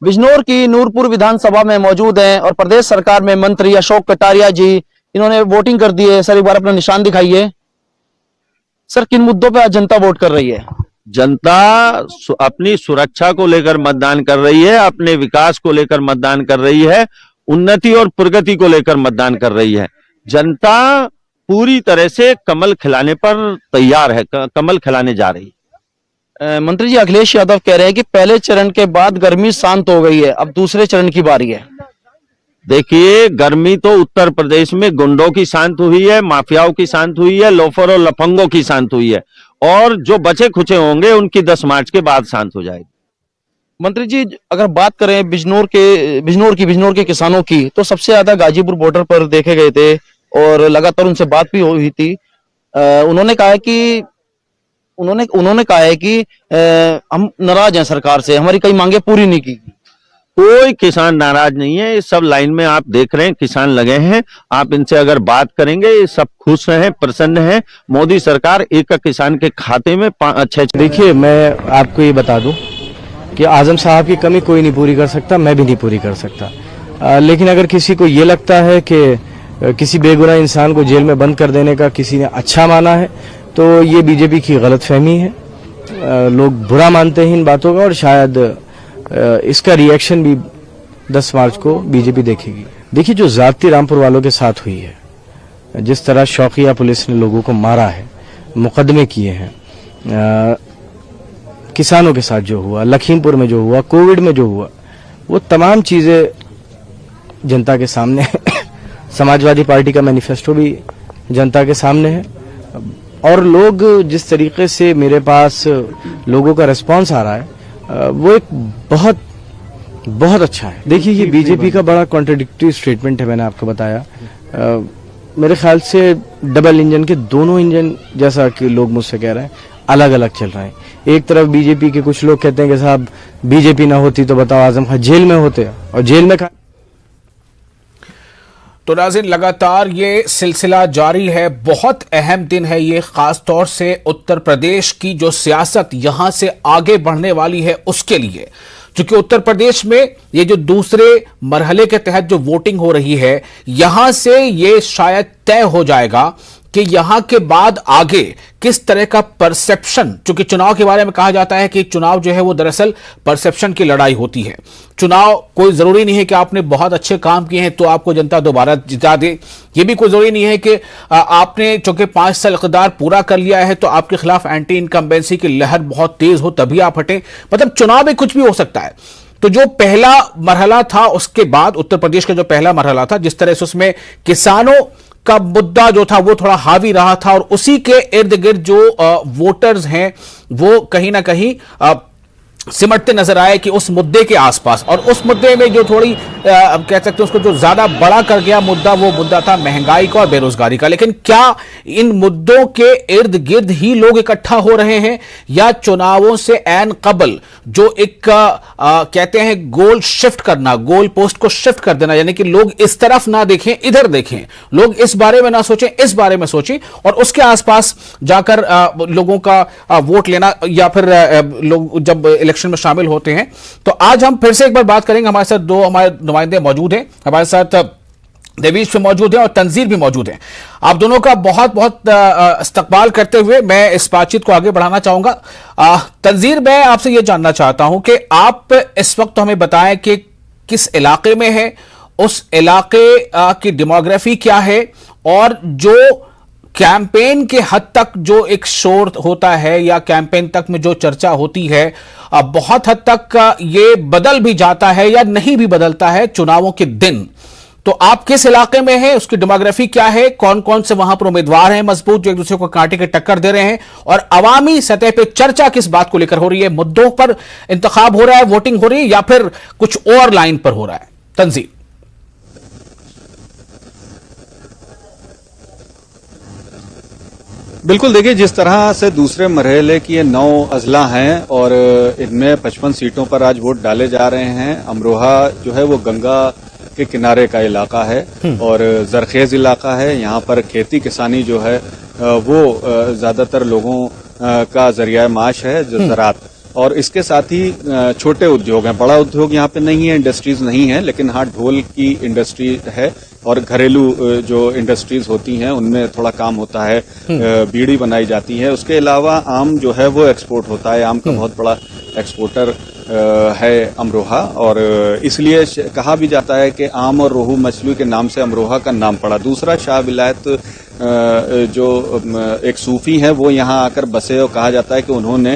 बिजनौर की नूरपुर विधानसभा में मौजूद हैं और प्रदेश सरकार में मंत्री अशोक कटारिया जी इन्होंने वोटिंग कर दी है। सर एक बार अपना निशान दिखाइए। सर किन मुद्दों पे आज जनता वोट कर रही है? जनता अपनी सुरक्षा को लेकर मतदान कर रही है, अपने विकास को लेकर मतदान कर रही है, उन्नति और प्रगति को लेकर मतदान कर रही है। जनता पूरी तरह से कमल खिलाने पर तैयार है, कमल खिलाने जा रही है। मंत्री जी अखिलेश यादव कह रहे हैं कि पहले चरण के बाद गर्मी शांत हो गई है, अब दूसरे चरण की बारी है। देखिए, गर्मी तो उत्तर प्रदेश में गुंडों की शांत हुई है, माफियाओं की शांत हुई है, लोफर और लफंगों की शांत हुई है, और जो बचे खुचे होंगे उनकी 10 मार्च के बाद शांत हो जाएगी। मंत्री जी अगर बात करें बिजनौर के किसानों की, तो सबसे ज्यादा गाजीपुर बॉर्डर पर देखे गए थे और लगातार उनसे बात भी हुई थी। उन्होंने कहा है कि हम नाराज हैं सरकार से, हमारी कई मांगे पूरी नहीं की। कोई किसान नाराज नहीं है, ये सब लाइन में आप देख रहे हैं, किसान लगे हैं। आप इनसे अगर बात करेंगे, ये सब खुश हैं, प्रसन्न हैं। मोदी सरकार एक किसान के खाते में 6। देखिए, मैं आपको ये बता दूं कि आजम साहब की कमी कोई नहीं पूरी कर सकता, मैं भी नहीं पूरी कर सकता। लेकिन अगर किसी को ये लगता है कि किसी बेगुनाह इंसान को जेल में बंद कर देने का किसी ने अच्छा माना है, तो ये बीजेपी की गलतफहमी है। लोग बुरा मानते हैं इन बातों का, और शायद इसका रिएक्शन भी 10 मार्च को बीजेपी देखेगी। देखिए, जो ज्यादती रामपुर वालों के साथ हुई है, जिस तरह शौकिया पुलिस ने लोगों को मारा है, मुकदमे किए हैं, किसानों के साथ जो हुआ, लखीमपुर में जो हुआ, कोविड में जो हुआ, वो तमाम चीजें जनता के सामने है। समाजवादी पार्टी का मैनिफेस्टो भी जनता के सामने है, और लोग जिस तरीके से मेरे पास लोगों का रिस्पांस आ रहा है, वो एक बहुत अच्छा है। देखिए, ये बीजेपी का बड़ा कॉन्ट्रडिक्टरी स्टेटमेंट है। मैंने आपको बताया, मेरे ख्याल से डबल इंजन के दोनों इंजन, जैसा कि लोग मुझसे कह रहे हैं, अलग अलग चल रहे हैं। एक तरफ बीजेपी के कुछ लोग कहते हैं कि साहब बीजेपी ना होती तो बताओ आजम खान जेल में होते, और जेल में तो नाज़रीन, लगातार ये सिलसिला जारी है। बहुत अहम दिन है ये, खास तौर से उत्तर प्रदेश की जो सियासत यहां से आगे बढ़ने वाली है उसके लिए, क्योंकि उत्तर प्रदेश में ये जो दूसरे मरहले के तहत जो वोटिंग हो रही है, यहां से ये शायद तय हो जाएगा कि यहां के बाद आगे किस तरह का परसेप्शन, क्योंकि चुनाव के बारे में कहा जाता है कि चुनाव जो है वो दरअसल परसेप्शन की लड़ाई होती है। चुनाव कोई जरूरी नहीं है कि आपने बहुत अच्छे काम किए हैं तो आपको जनता दोबारा जिता दे। ये भी कोई जरूरी नहीं है कि आपने चूंकि 5 साल इक़्तिदार पूरा कर लिया है तो आपके खिलाफ एंटी इनकम्बेंसी की लहर बहुत तेज हो तभी आप हटें। मतलब चुनाव में कुछ भी हो सकता है। तो जो पहला मरहला था, उसके बाद उत्तर प्रदेश का जो पहला मरहला था, जिस तरह से उसमें किसानों का मुद्दा जो था वो थोड़ा हावी रहा था, और उसी के इर्द गिर्द जो वोटर्स हैं वो कहीं ना कहीं सिमटते नजर आए कि उस मुद्दे के आसपास, और उस मुद्दे में जो थोड़ी कह सकते हैं उसको जो ज्यादा बड़ा कर गया मुद्दा, वो मुद्दा था महंगाई का और बेरोजगारी का। लेकिन क्या इन मुद्दों के इर्द गिर्द ही लोग इकट्ठा हो रहे हैं, या चुनावों से ऐन कबल जो एक कहते हैं गोल शिफ्ट करना, गोल पोस्ट को शिफ्ट कर देना, यानी कि लोग इस तरफ ना देखें इधर देखें, लोग इस बारे में ना सोचें इस बारे में सोचें, और उसके आसपास जाकर लोगों का वोट लेना, या फिर लोग जब इलेक्शन में शामिल होते हैं। तो आज हम फिर से एक बार बात करेंगे। हमारे साथ 2 हमारे नुमाइंदे मौजूद हैं। हमारे साथ देवीश भी मौजूद है और तंजीर भी मौजूद है। आप दोनों का बहुत बहुत इस्तकबाल करते हुए मैं इस बातचीत को आगे बढ़ाना चाहूंगा। तंजीर, मैं आपसे यह जानना चाहता हूं कि आप इस वक्त हमें बताएं कि किस इलाके में है, उस इलाके की डेमोग्राफी क्या है, और जो कैंपेन के हद तक जो एक शोर होता है या कैंपेन तक में जो चर्चा होती है, बहुत हद तक ये बदल भी जाता है या नहीं भी बदलता है चुनावों के दिन। तो आप किस इलाके में हैं, उसकी डेमोग्राफी क्या है, कौन कौन से वहां पर उम्मीदवार हैं मजबूत जो एक दूसरे को कांटे के टक्कर दे रहे हैं, और अवामी सतह पे चर्चा किस बात को लेकर हो रही है, मुद्दों पर इंतखाब हो रहा है, वोटिंग हो रही है, या फिर कुछ और लाइन पर हो रहा है? तंजीर। बिल्कुल, देखिए, जिस तरह से दूसरे मरहले की ये 9 अजला हैं और इनमें 55 सीटों पर आज वोट डाले जा रहे हैं। अमरोहा जो है वो गंगा के किनारे का इलाका है और जरखेज इलाका है। यहाँ पर खेती किसानी जो है वो ज्यादातर लोगों का जरिया माश है, जो ज़रात। और इसके साथ ही छोटे उद्योग हैं, बड़ा उद्योग यहाँ पे नहीं है, इंडस्ट्रीज नहीं है, लेकिन हाँ ढोल की इंडस्ट्री है और घरेलू जो इंडस्ट्रीज होती हैं उनमें थोड़ा काम होता है, बीड़ी बनाई जाती है। उसके अलावा आम जो है वो एक्सपोर्ट होता है, आम का बहुत बड़ा एक्सपोर्टर है अमरोहा, और इसलिए कहा भी जाता है कि आम और रोहू मछली के नाम से अमरोहा का नाम पड़ा। दूसरा, शाह विलायत जो एक सूफी हैं वो यहाँ आकर बसे और कहा जाता है कि उन्होंने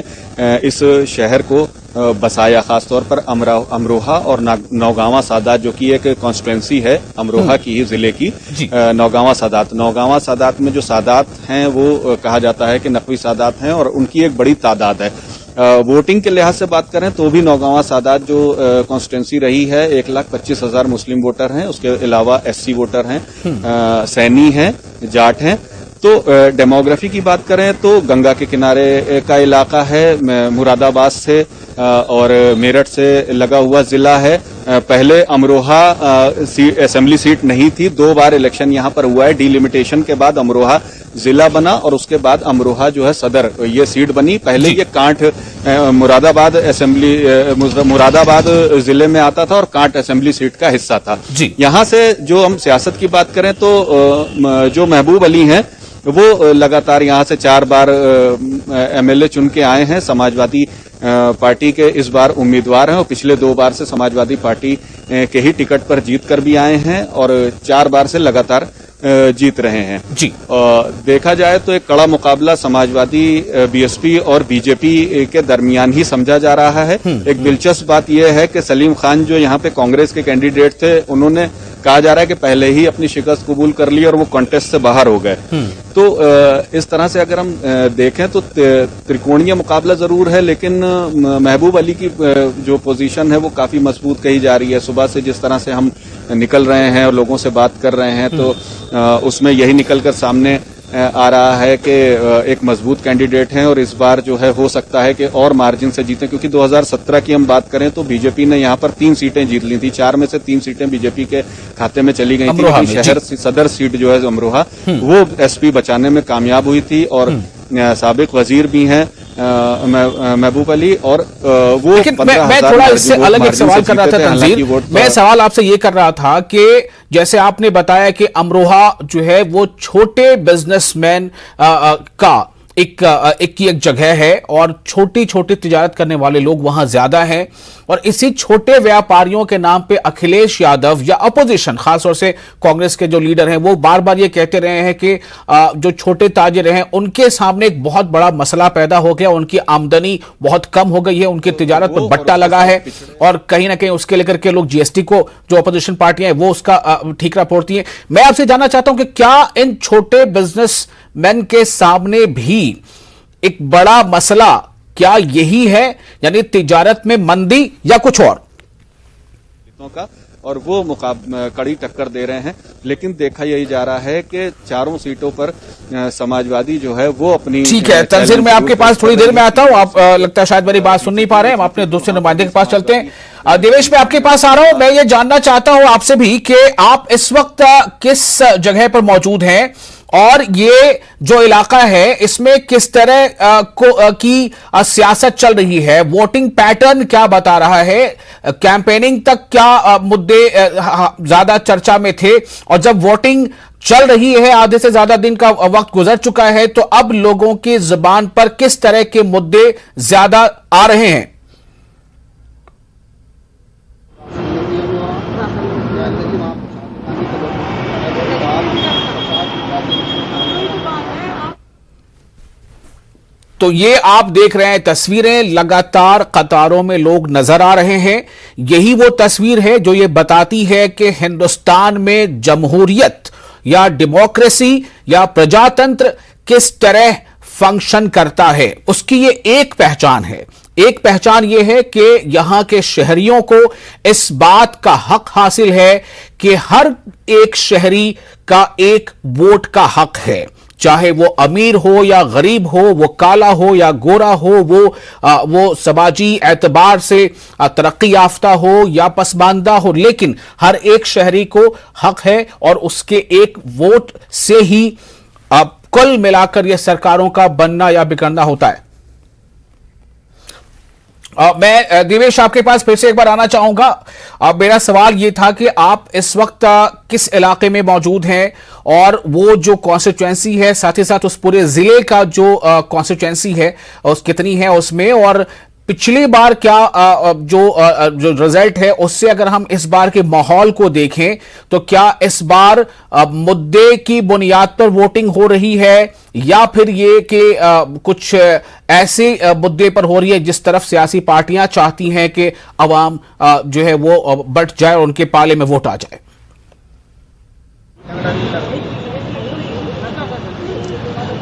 इस शहर को बसाया, खासतौर पर अमरोहा और नौगावा सादात, जो कि एक कॉन्स्टिट्यूंसी है अमरोहा की ही जिले की, नौगावा सादात में जो सादात हैं वो कहा जाता है कि नकवी सादात हैं और उनकी एक बड़ी तादाद है। वोटिंग के लिहाज से बात करें तो भी नौगावा सादात जो कॉन्स्टिट्यूंसी रही है 1,25,000 मुस्लिम वोटर हैं, उसके अलावा SC वोटर हैं, सैनी हैं, जाट हैं। तो डेमोग्राफी की बात करें तो गंगा के किनारे का इलाका है, मुरादाबाद से और मेरठ से लगा हुआ जिला है। पहले अमरोहा असेंबली सीट नहीं थी, 2 बार इलेक्शन यहाँ पर हुआ है। डिलिमिटेशन के बाद अमरोहा जिला बना और उसके बाद अमरोहा जो है सदर ये सीट बनी। पहले ये कांठ मुरादाबाद जिले में आता था और कांठ असेंबली सीट का हिस्सा था। यहाँ से जो हम सियासत की बात करें तो जो महबूब अली हैं वो लगातार यहाँ से 4 बार MLA चुन के आए हैं, समाजवादी पार्टी के इस बार उम्मीदवार हैं और पिछले 2 बार से समाजवादी पार्टी के ही टिकट पर जीत कर भी आए हैं और 4 बार से लगातार जीत रहे हैं। जी देखा जाए तो एक कड़ा मुकाबला समाजवादी BSP और BJP के दरमियान ही समझा जा रहा है। एक दिलचस्प बात यह है कि सलीम खान जो यहाँ पे कांग्रेस के कैंडिडेट थे, उन्होंने कहा जा रहा है कि पहले ही अपनी शिकस्त कबूल कर ली और वो कॉन्टेस्ट से बाहर हो गए। तो इस तरह से अगर हम देखें तो त्रिकोणीय मुकाबला जरूर है, लेकिन महबूब अली की जो पोजीशन है वो काफी मजबूत कही जा रही है। सुबह से जिस तरह से हम निकल रहे हैं और लोगों से बात कर रहे हैं तो उसमें यही निकल कर सामने आ रहा है कि एक मजबूत कैंडिडेट हैं और इस बार जो है हो सकता है कि और मार्जिन से जीतें, क्योंकि 2017 की हम बात करें तो बीजेपी ने यहाँ पर 3 सीटें जीत ली थी, 4 में से 3 सीटें बीजेपी के खाते में चली गई थी। शहर सदर सीट जो है अमरोहा वो SP बचाने में कामयाब हुई थी और साबिक वजीर भी हैं महबूब अली और वो मैं थोड़ा इससे अलग एक सवाल कर रहा था तंजीर। मैं सवाल आपसे ये कर रहा था कि जैसे आपने बताया कि अमरोहा जो है वो छोटे बिजनेसमैन का एक जगह है और छोटी छोटी तिजारत करने वाले लोग वहां ज्यादा हैं और इसी छोटे व्यापारियों के नाम पे अखिलेश यादव या अपोजिशन खासतौर से कांग्रेस के जो लीडर हैं वो बार बार ये कहते रहे हैं कि जो छोटे ताजिर हैं उनके सामने एक बहुत बड़ा मसला पैदा हो गया, उनकी आमदनी बहुत कम हो गई है, उनकी तिजारत पर बट्टा लगा है और कहीं ना कहीं उसके लेकर के लोग GST को जो अपोजिशन पार्टियां हैं वो उसका ठीकरा फोड़ती हैं। मैं आपसे जानना चाहता हूं कि क्या इन छोटे बिजनेसमैन के सामने भी एक बड़ा मसला क्या यही है, यानी तिजारत में मंदी या कुछ और का, और वो कड़ी टक्कर दे रहे हैं। लेकिन देखा यही जा रहा है कि 4 सीटों पर समाजवादी जो है वो अपनी ठीक है। तंजीर मैं आपके पास थोड़ी देर में आता हूं, आप लगता है शायद मेरी बात सुन नहीं पा रहे हैं, हम अपने दूसरे नुमाइंदे के पास चलते हैं। देवेश मैं आपके पास आ रहा हूं, मैं ये जानना चाहता हूं आपसे भी कि आप इस वक्त किस जगह पर मौजूद हैं और ये जो इलाका है इसमें किस तरह की सियासत चल रही है, वोटिंग पैटर्न क्या बता रहा है, कैंपेनिंग तक क्या मुद्दे ज्यादा चर्चा में थे और जब वोटिंग चल रही है, आधे से ज्यादा दिन का वक्त गुजर चुका है, तो अब लोगों की जुबान पर किस तरह के मुद्दे ज्यादा आ रहे हैं? तो ये आप देख रहे हैं तस्वीरें, लगातार कतारों में लोग नजर आ रहे हैं। यही वो तस्वीर है जो ये बताती है कि हिंदुस्तान में जमहूरियत या डेमोक्रेसी या प्रजातंत्र किस तरह फंक्शन करता है, उसकी ये एक पहचान है। एक पहचान ये है कि यहां के शहरियों को इस बात का हक हासिल है कि हर एक शहरी का एक वोट का हक है, चाहे वो अमीर हो या गरीब हो, वो काला हो या गोरा हो, वो समाजी एतबार से तरक्की याफ्ता हो या पसमानदा हो, लेकिन हर एक शहरी को हक है और उसके एक वोट से ही कुल मिलाकर यह सरकारों का बनना या बिगड़ना होता है। मैं देवेश आपके पास फिर से एक बार आना चाहूंगा। मेरा सवाल ये था कि आप इस वक्त किस इलाके में मौजूद हैं और वो जो कॉन्स्टिट्यूएंसी है, साथ ही साथ उस पूरे जिले का जो कॉन्स्टिट्यूएंसी है उस कितनी है उसमें, और पिछली बार क्या जो रिजल्ट है उससे अगर हम इस बार के माहौल को देखें तो क्या इस बार मुद्दे की बुनियाद पर वोटिंग हो रही है या फिर ये कि कुछ ऐसे मुद्दे पर हो रही है जिस तरफ सियासी पार्टियां चाहती हैं कि अवाम जो है वो बट जाए और उनके पाले में वोट आ जाए?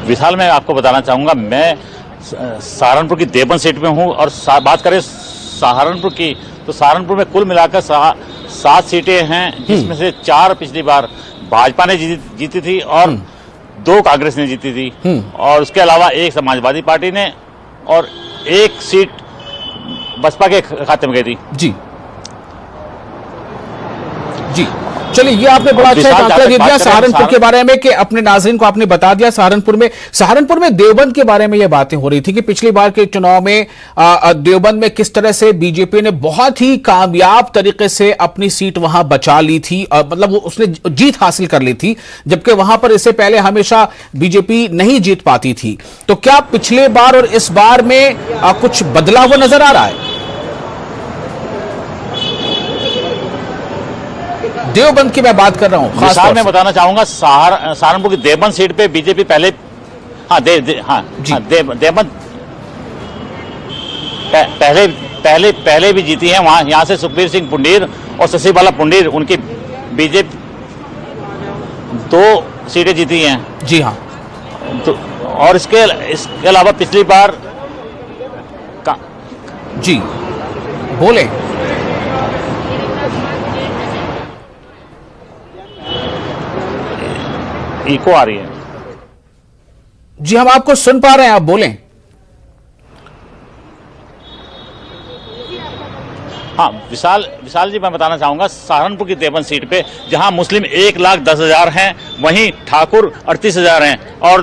विशाल, मैं आपको बताना चाहूंगा, मैं सहारनपुर की देवबंद सीट में हूं और बात करें सहारनपुर की तो सहारनपुर में कुल मिलाकर 7 सीटें हैं, जिसमें से 4 पिछली बार भाजपा ने जीती थी और 2 कांग्रेस ने जीती थी और उसके अलावा 1 समाजवादी पार्टी ने और 1 सीट बसपा के खाते में गई थी। जी जी, चलिए ये आपने बड़ा अच्छा आंकड़ा दे दिया सहारनपुर के बारे में कि अपने नाज़रीन को आपने बता दिया। सहारनपुर में देवबंद के बारे में ये बातें हो रही थी कि पिछली बार के चुनाव में देवबंद में किस तरह से बीजेपी ने बहुत ही कामयाब तरीके से अपनी सीट वहां बचा ली थी, मतलब उसने जीत हासिल कर ली थी, जबकि वहां पर इससे पहले हमेशा बीजेपी नहीं जीत पाती थी। तो क्या पिछले बार और इस बार में कुछ बदलाव हुआ नजर आ रहा है? देवबंद की मैं बात कर रहा हूं। विशाल, मैं बताना चाहूंगा सहारनपुर की देवबंद सीट पे बीजेपी पहले देवबंद पहले भी जीती है। वहां यहां से सुखबीर सिंह पुंडीर और शशिबाला पुंडीर, उनकी बीजेपी 2 सीटें जीती हैं। जी हाँ। तो और इसके अलावा पिछली बार जी बोले इको आ रही है। जी हम आपको सुन पा रहे हैं, आप बोलें। हाँ विशाल जी, मैं बताना चाहूंगा सहारनपुर की देवबंद सीट पे जहां मुस्लिम 1,10,000 हैं, वहीं ठाकुर 38,000 हैं और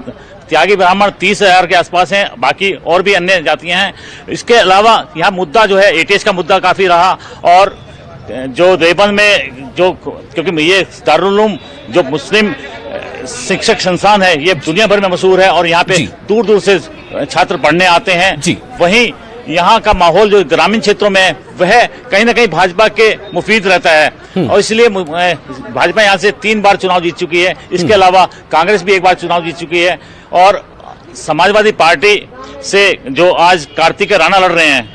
त्यागी ब्राह्मण 30,000 के आसपास हैं, बाकी और भी अन्य जातियां हैं। इसके अलावा यहाँ मुद्दा जो है एटीएस का मुद्दा काफी रहा और जो देवबंद में जो, क्योंकि ये दारुल उलूम जो मुस्लिम शिक्षक संस्थान है ये दुनिया भर में मशहूर है और यहाँ पे दूर दूर से छात्र पढ़ने आते हैं। वहीं यहाँ का माहौल जो ग्रामीण क्षेत्रों में वह कहीं ना कहीं भाजपा के मुफीद रहता है और इसलिए भाजपा यहाँ से 3 बार चुनाव जीत चुकी है। इसके अलावा कांग्रेस भी 1 बार चुनाव जीत चुकी है और समाजवादी पार्टी से जो आज कार्तिकेय राणा लड़ रहे हैं,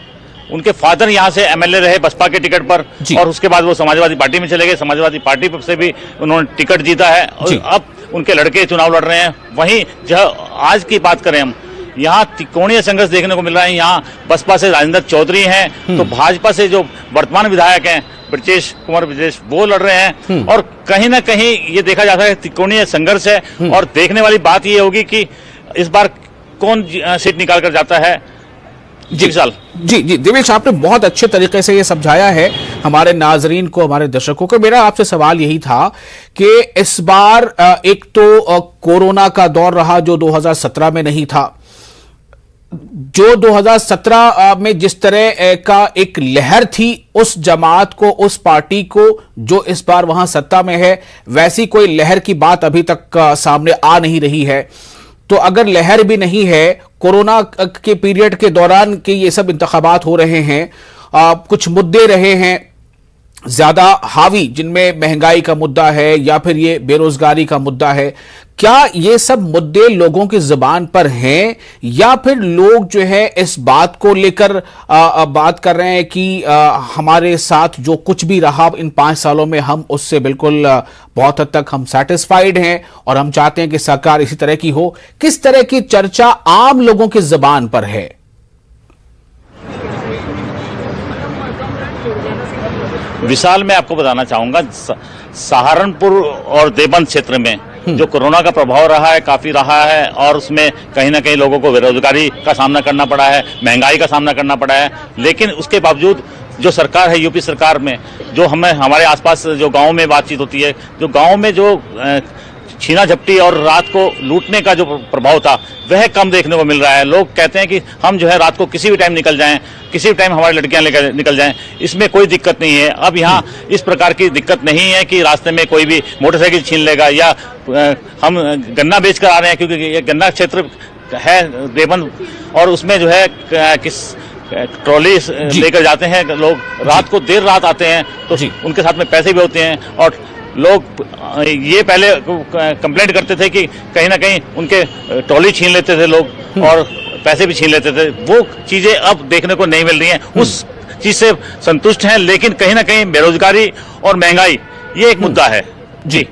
उनके फादर यहाँ से एमएलए रहे बसपा के टिकट पर और उसके बाद वो समाजवादी पार्टी में चले गए। समाजवादी पार्टी से भी उन्होंने टिकट जीता है और अब उनके लड़के चुनाव लड़ रहे हैं। वहीं जो आज की बात करें हम, यहाँ त्रिकोणीय संघर्ष देखने को मिल रहा है। यहाँ बसपा से राजेंद्र चौधरी हैं तो भाजपा से जो वर्तमान विधायक हैं ब्रजेश कुमार ब्रजेश, वो लड़ रहे हैं और कहीं ना कहीं ये देखा जाता है त्रिकोणीय संघर्ष है और देखने वाली बात ये होगी कि इस बार कौन सीट निकाल कर जाता है। जी विशाल। जी देवेश, आपने बहुत अच्छे तरीके से ये समझाया है हमारे नाजरीन को, हमारे दर्शकों को। मेरा आपसे सवाल यही था कि इस बार एक तो कोरोना का दौर रहा जो 2017 में नहीं था, जो 2017 में जिस तरह का एक लहर थी उस जमात को, उस पार्टी को जो इस बार वहां सत्ता में है, वैसी कोई लहर की बात अभी तक सामने आ नहीं रही है। तो अगर लहर भी नहीं है, कोरोना के पीरियड के दौरान के ये सब इंतखाबात हो रहे हैं, कुछ मुद्दे रहे हैं ज्यादा हावी, जिनमें महंगाई का मुद्दा है या फिर ये बेरोजगारी का मुद्दा है, क्या ये सब मुद्दे लोगों की जुबान पर हैं या फिर लोग जो है इस बात को लेकर बात कर रहे हैं कि हमारे साथ जो कुछ भी रहा इन 5 सालों में हम उससे बिल्कुल बहुत हद तक हम सेटिस्फाइड हैं और हम चाहते हैं कि सरकार इसी तरह की हो? किस तरह की चर्चा आम लोगों की जुबान पर है? विशाल, मैं आपको बताना चाहूंगा सहारनपुर और देवबंद क्षेत्र में जो कोरोना का प्रभाव रहा है काफी रहा है और उसमें कहीं ना कहीं लोगों को बेरोजगारी का सामना करना पड़ा है, महंगाई का सामना करना पड़ा है। लेकिन उसके बावजूद जो सरकार है, यूपी सरकार में जो हमें हमारे आसपास जो गाँव में बातचीत होती है, जो गाँव में जो छीना झपटी और रात को लूटने का जो प्रभाव था वह कम देखने को मिल रहा है। लोग कहते हैं कि हम जो है रात को किसी भी टाइम निकल जाएं, किसी भी टाइम हमारी लड़कियां लेकर निकल जाएं, इसमें कोई दिक्कत नहीं है। अब यहाँ इस प्रकार की दिक्कत नहीं है कि रास्ते में कोई भी मोटरसाइकिल छीन लेगा या हम गन्ना बेच कर आ रहे हैं, क्योंकि ये गन्ना क्षेत्र है देवबंद और उसमें जो है किस ट्रॉली लेकर जाते हैं लोग, रात को देर रात आते हैं तो उनके साथ में पैसे भी होते हैं और लोग ये पहले कंप्लेंट करते थे कि कहीं ना कहीं उनके ट्रॉली छीन लेते थे लोग और पैसे भी छीन लेते थे। वो चीजें अब देखने को नहीं मिल रही हैं, उस चीज से संतुष्ट हैं, लेकिन कहीं ना कहीं बेरोजगारी और महंगाई ये एक मुद्दा है। जी